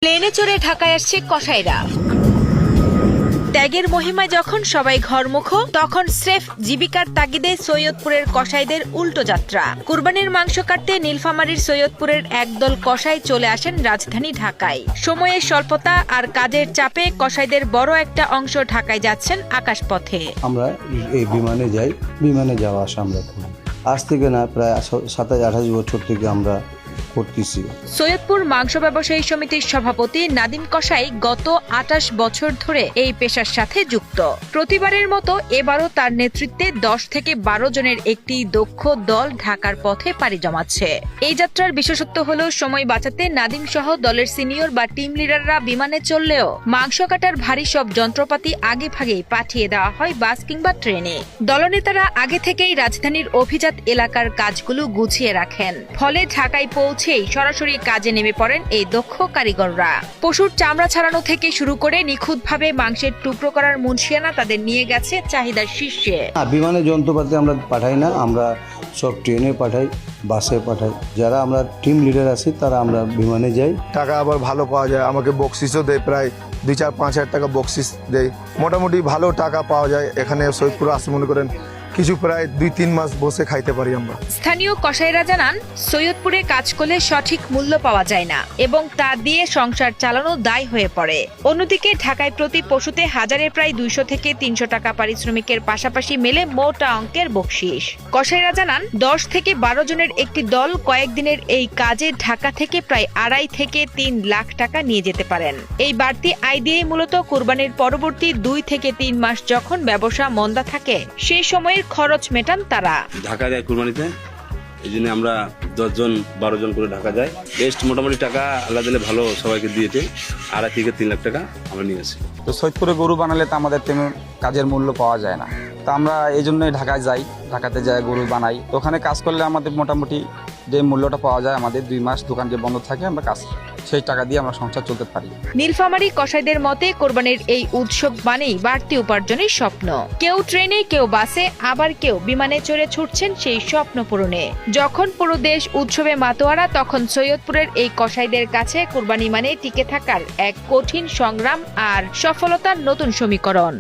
প্লেনে চড়ে ঢাকায় আসছে কসাইরা। ত্যাগের মহিমায় যখন সবাই ঘরমুখ, তখন স্রেফ জীবিকার তাগিদে সৈয়দপুরের কসাইদের উল্টো যাত্রা। কুরবানির মাংস কাটতে নীলফামারীর সৈয়দপুরের একদল কসাই চলে আসেন রাজধানী ঢাকায়। সময়ের স্বল্পতা আর কাজের চাপে কসাইদের বড় একটা অংশ ঢাকায় যাচ্ছেন আকাশপথে। আমরা এই বিমানে যাই, বিমানে যাওয়া আসা আমরা করি। আজ থেকে না, প্রায় 27-28 বছর থেকে আমরা করতেছি। সৈয়দপুর মাংস ব্যবসায়ী সমিতির সভাপতি নাদিম কসাই গত 28 বছর ধরে এই পেশার সাথে যুক্ত। প্রতিবারের মতো এবারও তার নেতৃত্বে 10 থেকে 12 জনের একটি দক্ষ দল ঢাকার পথে পাড়ি জমাচ্ছে। এই যাত্রার বিশেষত্ব হলো সময় বাঁচাতে নাদিম সহ দলের সিনিয়র বা টিম লিডাররা বিমানে চললেও মাংস কাটার ভারী সব যন্ত্রপাতি আগে ভাগেই পাঠিয়ে দেওয়া হয় বাস কিংবা ট্রেনে। দলনেতারা আগে থেকেই রাজধানীর অভিজাত এলাকার কাজগুলো গুছিয়ে রাখেন, ফলে ঢাকায় পৌঁছেই সরাসরি কাজে নেমে পড়েন এই দক্ষ কারিগররা। পশুর চামড়া ছাড়ানো থেকে শুরু করে নিখুঁতভাবে মাংসের টুকরো করার মুনশিয়ানা তাদের নিয়ে গেছে চাহিদার শীর্ষে। বিমানে যন্ত্রপাতি আমরা পাঠাই না, আমরা সব ট্রেনে পাঠাই, বাসে পাঠাই। যারা আমরা টিম লিডার আছি তারা আমরা বিমানে যাই। টাকা আবার ভালো পাওয়া যায়, আমাকে বকশিসও দেয়, প্রায় 2-4-5 হাজার টাকা বকশিস দেয়। মোটামুটি ভালো টাকা পাওয়া যায় এখানে। সৈয়দপুর আসে মনে করেন কিছু প্রায় 2-3 মাস বসে খাইতে পারি আমরা। স্থানীয় কসাইরা জানান, সৈয়দপুরে কাজ করলে সঠিক মূল্য পাওয়া যায় না এবং তা দিয়ে সংসার চালানো দায় হয়ে পড়ে। অন্যদিকে ঢাকায় প্রতি পশুতে হাজারে প্রায় 200 থেকে 300 টাকা পারিশ্রমিকের পাশাপাশি মেলে মোটা অঙ্কের বকশিস। কসাইরা জানান, 10 থেকে 12 জনের একটি দল কয়েকদিনের এই কাজে ঢাকা থেকে প্রায় 2.5 থেকে 3 লাখ টাকা নিয়ে যেতে পারেন। এই বাড়তি আয় দিয়েই মূলত কুরবানির পরবর্তী 2 থেকে 3 মাস যখন ব্যবসা মন্দা থাকে, সেই সময়ের খরচ মেটান তারা। ঢাকা যায় কুরবানিতে, এই জন্য আমরা 10-12 জন করে ঢাকা যায়। বেস্ট মোটামুটি টাকা আল্লাহ দিলে ভালো সবাইকে দিয়েছে, 2.5 থেকে 3 লাখ টাকা আমরা নিয়ে আসি। তো সৈয়দপুরে গরু বানালে তো আমাদের তেমন কাজের মূল্য পাওয়া যায় না, তো আমরা এই জন্যই ঢাকায় যাই, ঢাকাতে যাই গরু বানাই। তো ওখানে কাজ করলে আমাদের মোটামুটি যে মূল্যটা পাওয়া যায়, আমাদের 2 মাস দোকান যে বন্ধ থাকে আমরা কাজ, সেই টাকা দিয়ে আমরা সংসার চলতে পারি। নীলফামারী কসাইদের মতে কোরবানির এই উৎসব মানেই বাড়তি উপার্জনের স্বপ্ন। কেউ ট্রেনে, কেউ বাসে, আবার কেউ বিমানে চড়ে ছুটছেন সেই স্বপ্ন পূরণে। যখন পুরো দেশ উৎসবে মাতোয়ারা, তখন সৈয়দপুরের এই কসাইদের কাছে কোরবানি মানে টিকে থাকার এক কঠিন সংগ্রাম আর সফলতার নতুন সমীকরণ।